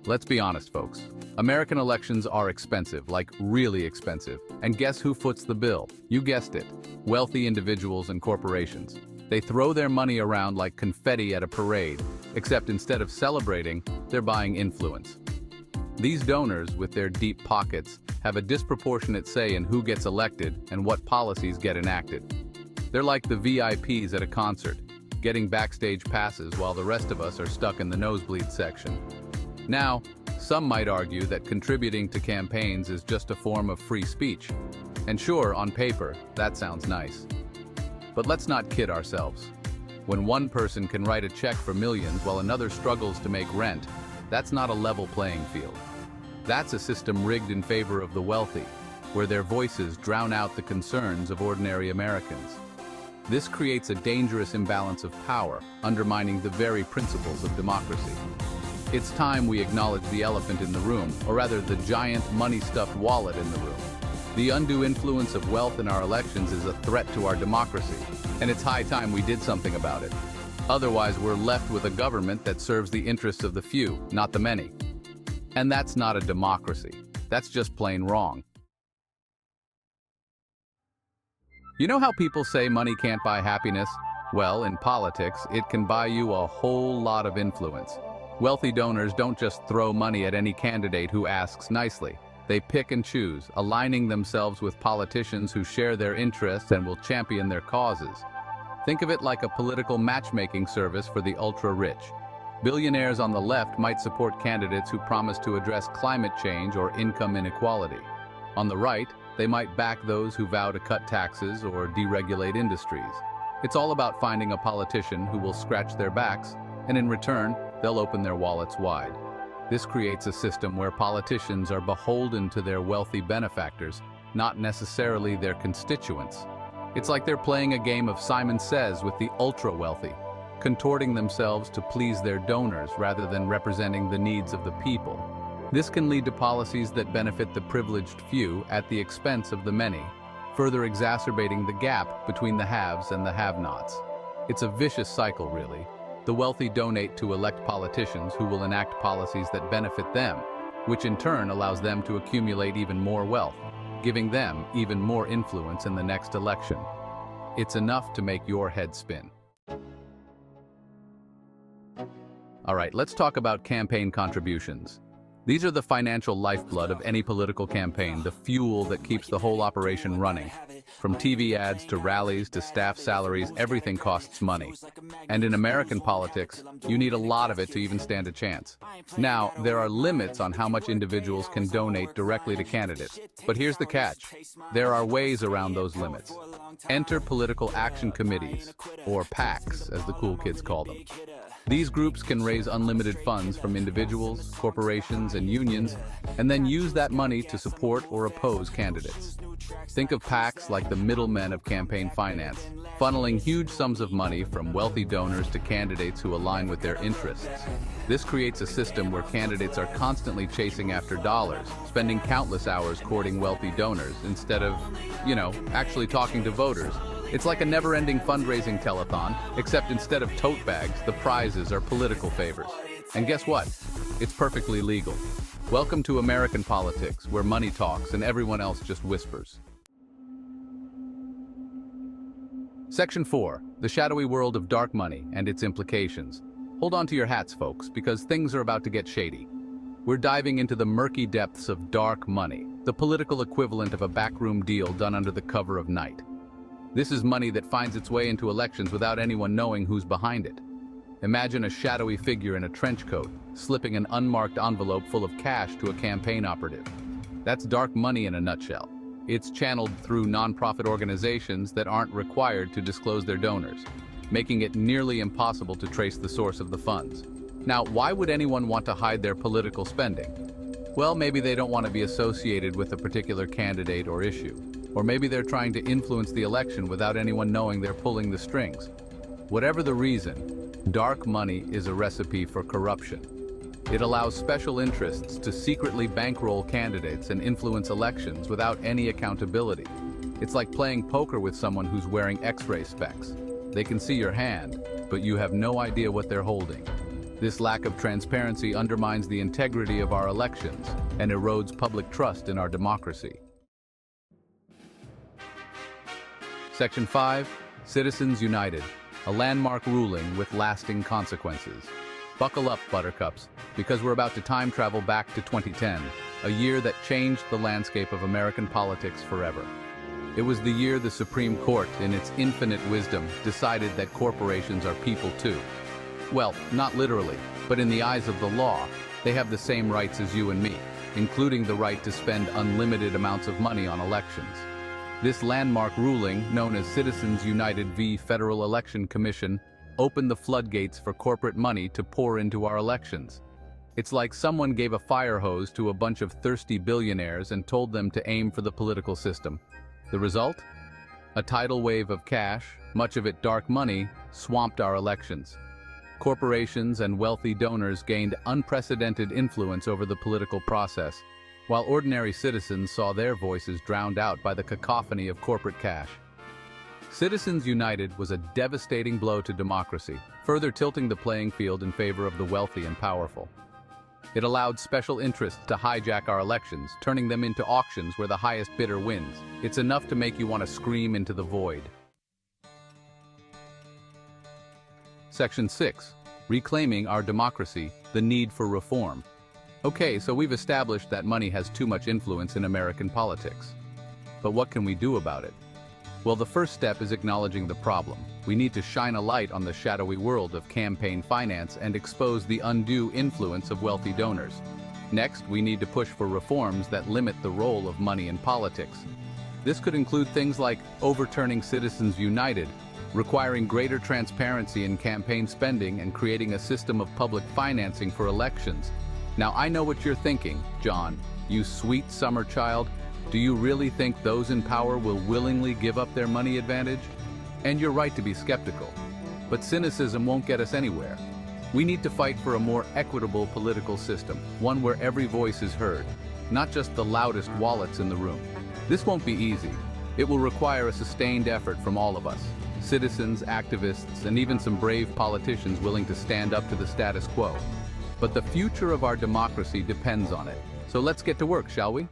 Let's be honest, folks. American elections are expensive, like really expensive. And guess who foots the bill? You guessed it. Wealthy individuals and corporations. They throw their money around like confetti at a parade, except instead of celebrating, they're buying influence. These donors, with their deep pockets, have a disproportionate say in who gets elected and what policies get enacted. They're like the VIPs at a concert, getting backstage passes while the rest of us are stuck in the nosebleed section. Now, some might argue that contributing to campaigns is just a form of free speech. And sure, on paper, that sounds nice. But let's not kid ourselves. When one person can write a check for millions while another struggles to make rent, that's not a level playing field. That's a system rigged in favor of the wealthy, where their voices drown out the concerns of ordinary Americans. This creates a dangerous imbalance of power, undermining the very principles of democracy. It's time we acknowledge the elephant in the room, or rather the giant money-stuffed wallet in the room. The undue influence of wealth in our elections is a threat to our democracy, and it's high time we did something about it. Otherwise, we're left with a government that serves the interests of the few, not the many. And that's not a democracy. That's just plain wrong. You know how people say money can't buy happiness? Well, in politics, it can buy you a whole lot of influence. Wealthy donors don't just throw money at any candidate who asks nicely. They pick and choose, aligning themselves with politicians who share their interests and will champion their causes. Think of it like a political matchmaking service for the ultra-rich. Billionaires on the left might support candidates who promise to address climate change or income inequality. On the right, they might back those who vow to cut taxes or deregulate industries. It's all about finding a politician who will scratch their backs, and in return, they'll open their wallets wide. This creates a system where politicians are beholden to their wealthy benefactors, not necessarily their constituents. It's like they're playing a game of Simon Says with the ultra-wealthy, contorting themselves to please their donors rather than representing the needs of the people. This can lead to policies that benefit the privileged few at the expense of the many, further exacerbating the gap between the haves and the have-nots. It's a vicious cycle, really. The wealthy donate to elect politicians who will enact policies that benefit them, which in turn allows them to accumulate even more wealth, giving them even more influence in the next election. It's enough to make your head spin. All right, let's talk about campaign contributions. These are the financial lifeblood of any political campaign, the fuel that keeps the whole operation running. From TV ads to rallies to staff salaries, everything costs money. And in American politics, you need a lot of it to even stand a chance. Now, there are limits on how much individuals can donate directly to candidates. But here's the catch. There are ways around those limits. Enter political action committees, or PACs, as the cool kids call them. These groups can raise unlimited funds from individuals, corporations, and unions, and then use that money to support or oppose candidates. Think of PACs like the middlemen of campaign finance, funneling huge sums of money from wealthy donors to candidates who align with their interests. This creates a system where candidates are constantly chasing after dollars, spending countless hours courting wealthy donors instead of, actually talking to voters. It's like a never-ending fundraising telethon, except instead of tote bags, the prizes are political favors. And guess what? It's perfectly legal. Welcome to American politics, where money talks and everyone else just whispers. Section 4, the shadowy world of dark money and its implications. Hold on to your hats, folks, because things are about to get shady. We're diving into the murky depths of dark money, the political equivalent of a backroom deal done under the cover of night. This is money that finds its way into elections without anyone knowing who's behind it. Imagine a shadowy figure in a trench coat, slipping an unmarked envelope full of cash to a campaign operative. That's dark money in a nutshell. It's channeled through nonprofit organizations that aren't required to disclose their donors, making it nearly impossible to trace the source of the funds. Now, why would anyone want to hide their political spending? Well, maybe they don't want to be associated with a particular candidate or issue. Or maybe they're trying to influence the election without anyone knowing they're pulling the strings. Whatever the reason, dark money is a recipe for corruption. It allows special interests to secretly bankroll candidates and influence elections without any accountability. It's like playing poker with someone who's wearing X-ray specs. They can see your hand, but you have no idea what they're holding. This lack of transparency undermines the integrity of our elections and erodes public trust in our democracy. Section 5, Citizens United, a landmark ruling with lasting consequences. Buckle up, Buttercups, because we're about to time travel back to 2010, a year that changed the landscape of American politics forever. It was the year the Supreme Court, in its infinite wisdom, decided that corporations are people too. Well, not literally, but in the eyes of the law, they have the same rights as you and me, including the right to spend unlimited amounts of money on elections. This landmark ruling, known as Citizens United v. Federal Election Commission, opened the floodgates for corporate money to pour into our elections. It's like someone gave a fire hose to a bunch of thirsty billionaires and told them to aim for the political system. The result? A tidal wave of cash, much of it dark money, swamped our elections. Corporations and wealthy donors gained unprecedented influence over the political process, while ordinary citizens saw their voices drowned out by the cacophony of corporate cash. Citizens United was a devastating blow to democracy, further tilting the playing field in favor of the wealthy and powerful. It allowed special interests to hijack our elections, turning them into auctions where the highest bidder wins. It's enough to make you want to scream into the void. Section 6. Reclaiming our democracy, the need for reform. Okay, so we've established that money has too much influence in American politics. But what can we do about it? Well, the first step is acknowledging the problem. We need to shine a light on the shadowy world of campaign finance and expose the undue influence of wealthy donors. Next, we need to push for reforms that limit the role of money in politics. This could include things like overturning Citizens United, requiring greater transparency in campaign spending, and creating a system of public financing for elections. Now, I know what you're thinking, John, you sweet summer child. Do you really think those in power will willingly give up their money advantage? And you're right to be skeptical. But cynicism won't get us anywhere. We need to fight for a more equitable political system, one where every voice is heard, not just the loudest wallets in the room. This won't be easy. It will require a sustained effort from all of us, citizens, activists, and even some brave politicians willing to stand up to the status quo. But the future of our democracy depends on it. So let's get to work, shall we?